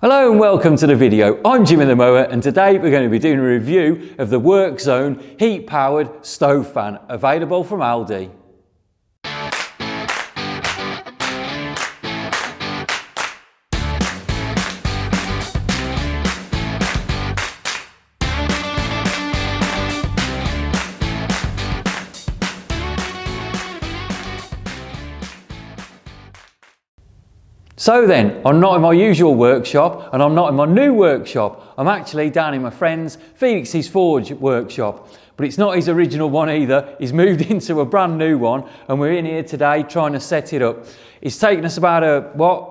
Hello and welcome to the video. I'm Jim the Mower and today we're going to be doing a review of the WorkZone heat powered stove fan available from Aldi. So then, I'm not in my usual workshop and I'm not in my new workshop. I'm actually down in my friend's Felix's Forge workshop, but it's not his original one either. He's moved into a brand new one and we're in here today trying to set it up. It's taken us about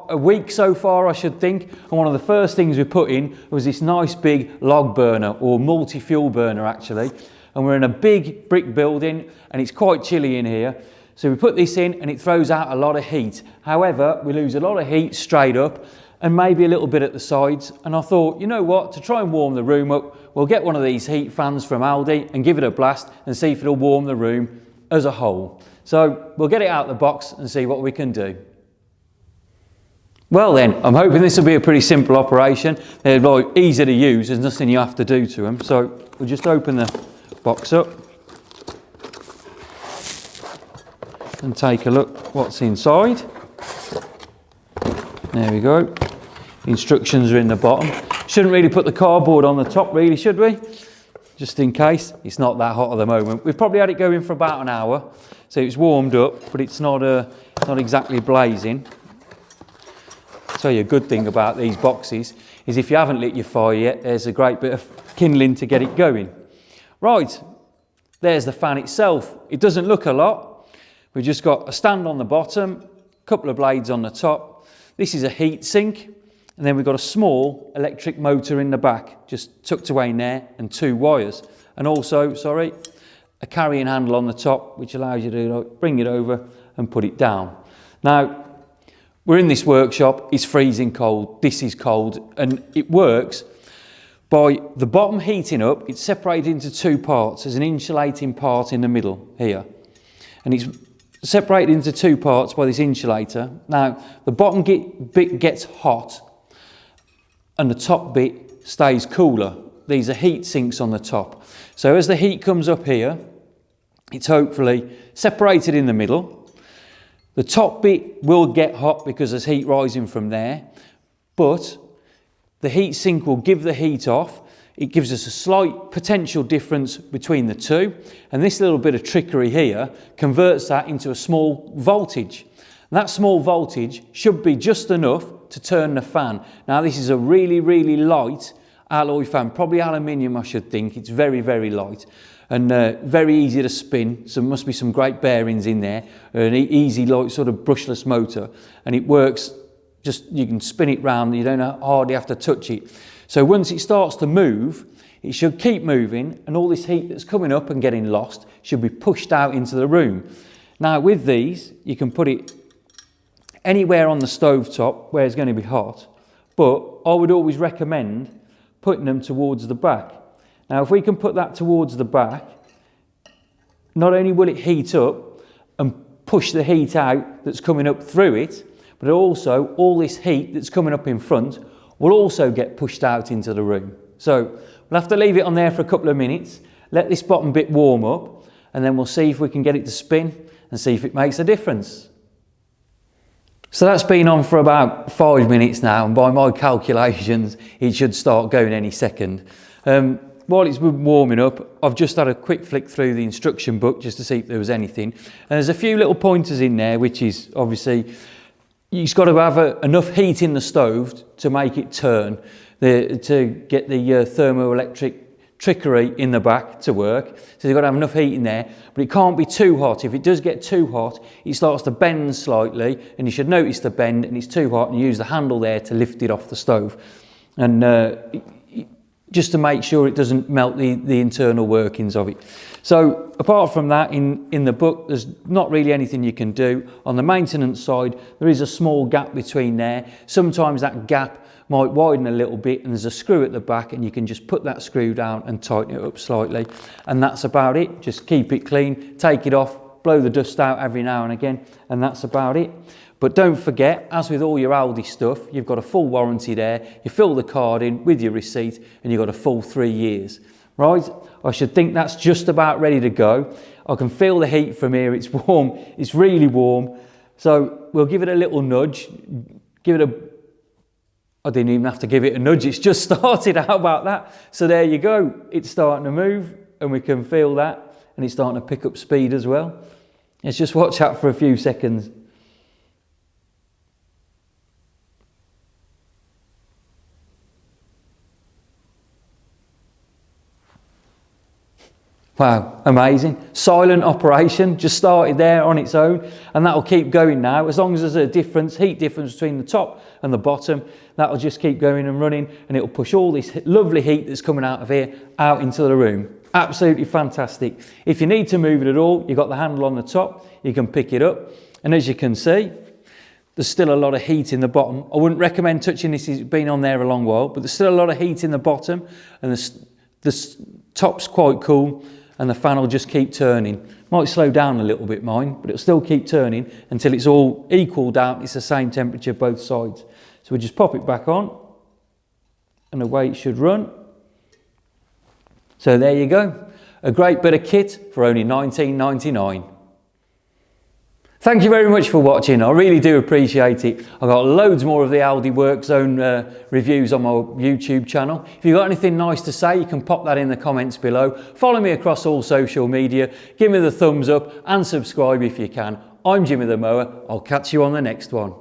a week so far, I should think. And one of the first things we put in was this nice big log burner, or multi-fuel burner actually. And we're in a big brick building and it's quite chilly in here. So we put this in and it throws out a lot of heat. However, we lose a lot of heat straight up and maybe a little bit at the sides. And I thought, you know what, to try and warm the room up, we'll get one of these heat fans from Aldi and give it a blast and see if it'll warm the room as a whole. So we'll get it out of the box and see what we can do. Well then, I'm hoping this will be a pretty simple operation. They're like easy to use, there's nothing you have to do to them. So we'll just open the box up and take a look what's inside. There we go. The instructions are in the bottom. Shouldn't really put the cardboard on the top really, should we? Just in case. It's not that hot at the moment. We've probably had it going for about an hour, so it's warmed up, but it's not exactly blazing. I'll tell you a good thing about these boxes is if you haven't lit your fire yet, there's a great bit of kindling to get it going. Right, there's the fan itself. It doesn't look a lot. We've just got a stand on the bottom, a couple of blades on the top. This is a heat sink, and then we've got a small electric motor in the back, just tucked away in there, and two wires. And also, a carrying handle on the top, which allows you to bring it over and put it down. Now, we're in this workshop, it's freezing cold, this is cold, and it works by the bottom heating up. It's separated into two parts. There's an insulating part in the middle here, and it's separated into two parts by this insulator. Now, the bottom bit gets hot and the top bit stays cooler. These are heat sinks on the top. So as the heat comes up here, it's hopefully separated in the middle. The top bit will get hot because there's heat rising from there, but the heat sink will give the heat off. It gives us a slight potential difference between the two, and this little bit of trickery here converts that into a small voltage. And that small voltage should be just enough to turn the fan. Now this is a really, really light alloy fan, probably aluminium I should think. It's very, very light and very easy to spin, so there must be some great bearings in there. An easy light sort of brushless motor, and it works, just you can spin it round, you don't hardly have to touch it. So once it starts to move, it should keep moving, and all this heat that's coming up and getting lost should be pushed out into the room. Now with these, you can put it anywhere on the stove top where it's going to be hot, but I would always recommend putting them towards the back. Now if we can put that towards the back, not only will it heat up and push the heat out that's coming up through it, but also all this heat that's coming up in front will also get pushed out into the room. So we'll have to leave it on there for a couple of minutes, let this bottom bit warm up, and then we'll see if we can get it to spin and see if it makes a difference. So that's been on for about 5 minutes now, and by my calculations, it should start going any second. While it's been warming up, I've just had a quick flick through the instruction book just to see if there was anything. And there's a few little pointers in there, which is obviously, you've got to have enough heat in the stove to make it turn, to get the thermoelectric trickery in the back to work. So you've got to have enough heat in there, but it can't be too hot. If it does get too hot, it starts to bend slightly, and you should notice the bend, and it's too hot, and use the handle there to lift it off the stove. And just to make sure it doesn't melt the internal workings of it. So apart from that, in the book, there's not really anything you can do. On the maintenance side, there is a small gap between there. Sometimes that gap might widen a little bit, and there's a screw at the back, and you can just put that screw down and tighten it up slightly. And that's about it. Just keep it clean, take it off, blow the dust out every now and again, and that's about it. But don't forget, as with all your Aldi stuff, you've got a full warranty there. You fill the card in with your receipt and you've got a full 3 years. Right, I should think that's just about ready to go. I can feel the heat from here, it's warm, it's really warm. So we'll give it a little nudge, I didn't even have to give it a nudge, it's just started, how about that? So there you go, it's starting to move and we can feel that, and it's starting to pick up speed as well. Let's just watch that for a few seconds. Wow, amazing. Silent operation, just started there on its own, and that'll keep going now. As long as there's a difference, heat difference between the top and the bottom, that'll just keep going and running, and it'll push all this lovely heat that's coming out of here out into the room. Absolutely fantastic. If you need to move it at all, you've got the handle on the top, you can pick it up, and as you can see, there's still a lot of heat in the bottom. I wouldn't recommend touching this, it's been on there a long while, but there's still a lot of heat in the bottom, and the top's quite cool, and the fan will just keep turning. Might slow down a little bit mine, but it'll still keep turning until it's all equaled out. It's the same temperature both sides. So we just pop it back on and away it should run. So there you go. A great bit of kit for only $19.99. Thank you very much for watching. I really do appreciate it. I've got loads more of the Aldi WorkZone reviews on my YouTube channel. If you've got anything nice to say, you can pop that in the comments below. Follow me across all social media. Give me the thumbs up and subscribe if you can. I'm Jimmy the Mower. I'll catch you on the next one.